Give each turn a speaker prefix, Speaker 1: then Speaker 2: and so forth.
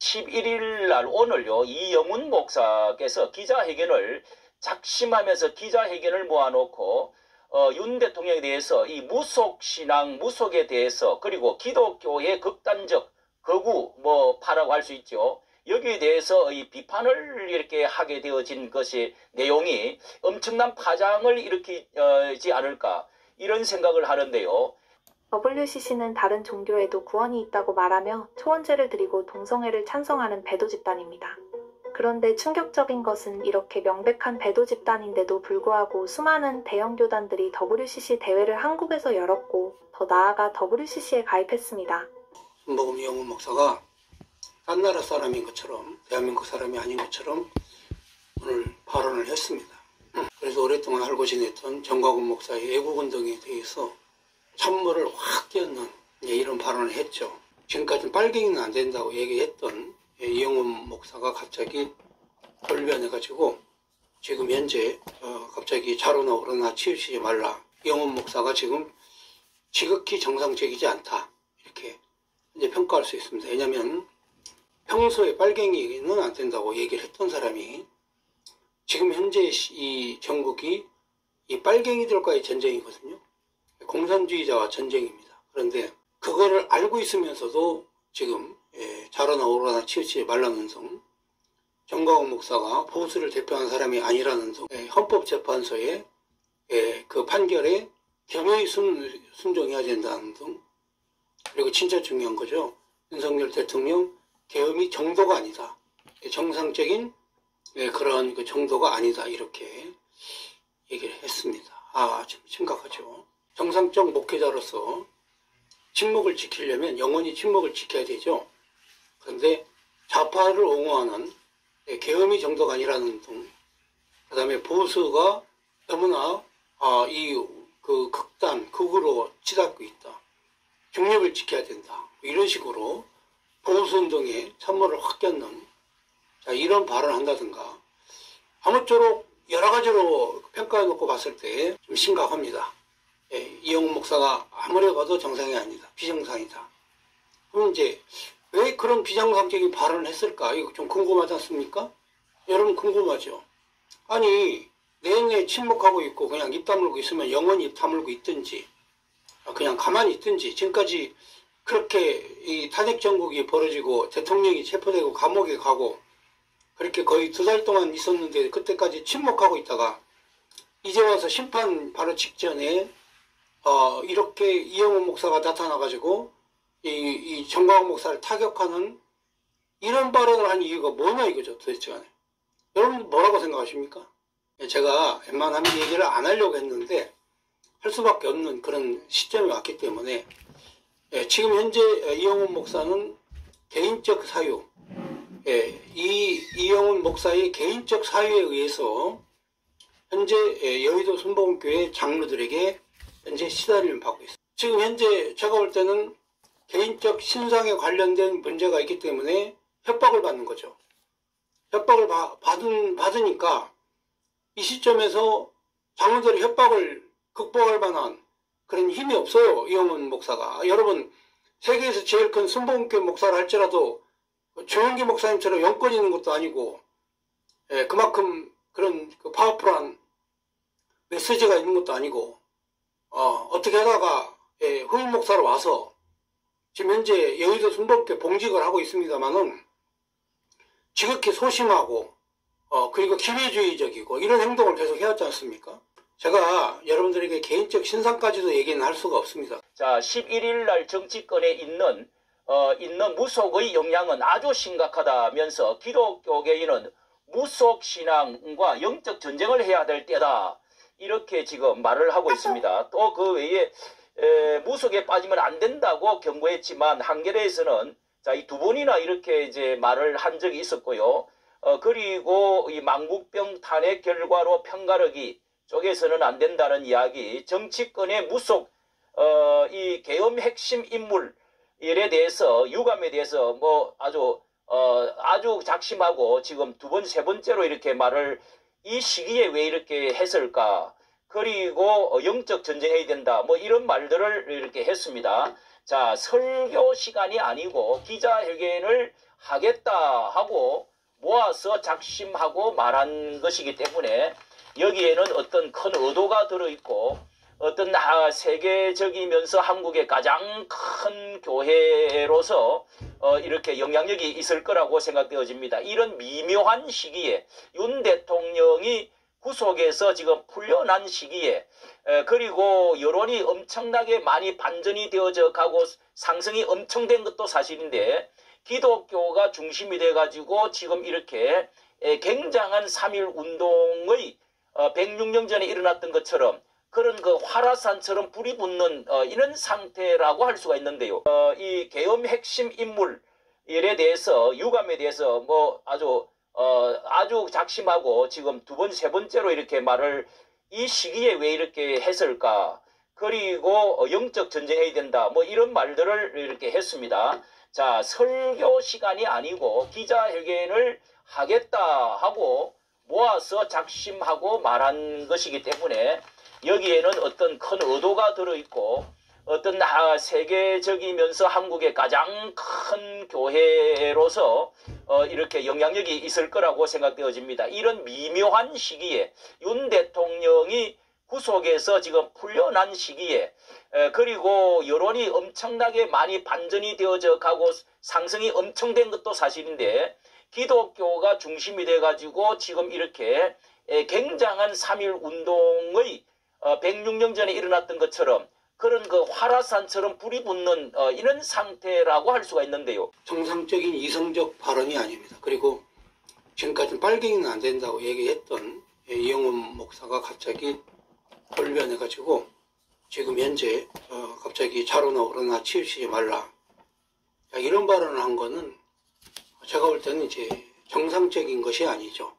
Speaker 1: 11일 날 오늘요 이영훈 목사께서 기자회견을 작심하면서 기자회견을 모아놓고 윤 대통령에 대해서 이 무속신앙 무속에 대해서 그리고 기독교의 극단적 거구 파라고 할 수 있죠. 여기에 대해서 이 비판을 이렇게 하게 되어진 것이 내용이 엄청난 파장을 일으키지 않을까 이런 생각을 하는데요.
Speaker 2: WCC는 다른 종교에도 구원이 있다고 말하며 초원제를 드리고 동성애를 찬성하는 배도 집단입니다. 그런데 충격적인 것은 이렇게 명백한 배도 집단인데도 불구하고 수많은 대형 교단들이 WCC 대회를 한국에서 열었고 더 나아가 WCC에 가입했습니다.
Speaker 3: 순복음 이영훈 목사가 딴 나라 사람인 것처럼 대한민국 사람이 아닌 것처럼 오늘 발언을 했습니다. 그래서 오랫동안 알고 지냈던 정광훈 목사의 애국운동에 대해서 찬물을 확 끼얹는 이런 발언을 했죠. 지금까지는 빨갱이는 안 된다고 얘기했던 이영훈 목사가 갑자기 돌변해가지고 지금 현재 갑자기 자로나 오르나 치우치지 말라. 이영훈 목사가 지금 지극히 정상적이지 않다. 이렇게 이제 평가할 수 있습니다. 왜냐하면 평소에 빨갱이는 안 된다고 얘기를 했던 사람이 지금 현재 이 전국이 이 빨갱이들과의 전쟁이거든요. 공산주의자와 전쟁입니다. 그런데 그거를 알고 있으면서도 지금 자로나 오로나 치우치지 말라는 등 정광훈 목사가 보수를 대표하는 사람이 아니라는 등 헌법재판소의 그 판결에 겸허히 순종해야 된다는 등 그리고 진짜 중요한 거죠. 윤석열 대통령 계엄이 정도가 아니다. 정상적인 그런 그 정도가 아니다. 이렇게 얘기를 했습니다. 참 심각하죠. 정상적 목회자로서 침묵을 지키려면 영원히 침묵을 지켜야 되죠. 그런데 좌파를 옹호하는 계엄이 정도가 아니라는 등, 그 다음에 보수가 너무나 그 극으로 치닫고 있다. 중립을 지켜야 된다. 이런 식으로 보수운동에 찬물을 확 꼈는 이런 발언을 한다든가 아무쪼록 여러 가지로 평가해놓고 봤을 때 좀 심각합니다. 이영훈 목사가 아무리 봐도 정상이 아니다. 비정상이다. 그럼 이제 왜 그런 비정상적인 발언을 했을까? 이거 좀 궁금하지 않습니까? 여러분 궁금하죠? 아니 내내 침묵하고 있고 그냥 입 다물고 있으면 영원히 입 다물고 있든지 그냥 가만히 있든지 지금까지 그렇게 이 탄핵 정국이 벌어지고 대통령이 체포되고 감옥에 가고 그렇게 거의 2달 동안 있었는데 그때까지 침묵하고 있다가 이제 와서 심판 바로 직전에 이렇게 이영훈 목사가 나타나가지고 이 정광훈 목사를 타격하는 이런 발언을 한 이유가 뭐냐 이거죠 도대체 간에. 여러분 뭐라고 생각하십니까? 제가 웬만하면 얘기를 안 하려고 했는데 할 수밖에 없는 그런 시점이 왔기 때문에 지금 현재 이영훈 목사는 개인적 사유 이영훈 목사의 개인적 사유에 의해서 현재 여의도 순복음교회 장로들에게 현재 시달림을 받고 있습니다. 지금 현재 제가 볼 때는 개인적 신상에 관련된 문제가 있기 때문에 협박을 받는 거죠. 협박을 받으니까 이 시점에서 장로들의 협박을 극복할 만한 그런 힘이 없어요. 이영훈 목사가. 여러분 세계에서 제일 큰 순복음교회 목사를 할지라도 조영기 목사님처럼 영권 있는 것도 아니고 그만큼 그런 파워풀한 메시지가 있는 것도 아니고 어떻게 하다가 후임 목사로 와서 지금 현재 여의도 순복음교회 봉직을 하고 있습니다만은 지극히 소심하고 그리고 기회주의적이고 이런 행동을 계속 해왔지 않습니까? 제가 여러분들에게 개인적 신상까지도 얘기는 할 수가 없습니다.
Speaker 1: 자, 11일 날 정치권에 있는 무속의 영향은 아주 심각하다면서 기독교계에는 무속신앙과 영적 전쟁을 해야 될 때다. 이렇게 지금 말을 하고 있습니다. 또 그 외에 무속에 빠지면 안 된다고 경고했지만 한겨레에서는 이 두 번이나 이렇게 이제 말을 한 적이 있었고요. 그리고 이 망국병 탄핵 결과로 편가르기 쪽에서는 안 된다는 이야기, 정치권의 무속 이 계엄 핵심 인물에 대해서 유감에 대해서 아주 작심하고 지금 두 번 세 번째로 이렇게 말을 이 시기에 왜 이렇게 했을까? 그리고 영적 전쟁해야 된다. 이런 말들을 이렇게 했습니다. 자, 설교 시간이 아니고 기자회견을 하겠다 하고 모아서 작심하고 말한 것이기 때문에 여기에는 어떤 큰 의도가 들어있고 어떤 세계적이면서 한국의 가장 큰 교회로서 이렇게 영향력이 있을 거라고 생각되어집니다. 이런 미묘한 시기에 윤 대통령이 구속에서 지금 풀려난 시기에 그리고 여론이 엄청나게 많이 반전이 되어져 가고 상승이 엄청 된 것도 사실인데 기독교가 중심이 돼가지고 지금 이렇게 굉장한 3.1 운동의 106년 전에 일어났던 것처럼 그런 그 화라산처럼 불이 붙는 이런 상태라고 할 수가 있는데요. 이 계엄 핵심 인물에 대해서 유감에 대해서 뭐 아주 작심하고 지금 두 번째, 세 번째로 이렇게 말을 이 시기에 왜 이렇게 했을까? 그리고 영적 전쟁해야 된다. 뭐 이런 말들을 이렇게 했습니다. 자, 설교 시간이 아니고 기자회견을 하겠다 하고 모아서 작심하고 말한 것이기 때문에 여기에는 어떤 큰 의도가 들어있고 어떤 세계적이면서 한국의 가장 큰 교회로서 이렇게 영향력이 있을 거라고 생각되어집니다. 이런 미묘한 시기에 윤 대통령이 구속에서 지금 풀려난 시기에 그리고 여론이 엄청나게 많이 반전이 되어져 가고 상승이 엄청 된 것도 사실인데 기독교가 중심이 돼가지고 지금 이렇게 굉장한 3.1 운동의 106년 전에 일어났던 것처럼 그런 그 화라산처럼 불이 붙는 이런 상태라고 할 수가 있는데요.
Speaker 3: 정상적인 이성적 발언이 아닙니다. 그리고 지금까지는 빨갱이는 안 된다고 얘기했던 이영훈 목사가 갑자기 돌변해가지고 지금 현재 갑자기 자로나 오로나 치우치지 말라 이런 발언을 한 거는 제가 볼 때는 이제 정상적인 것이 아니죠.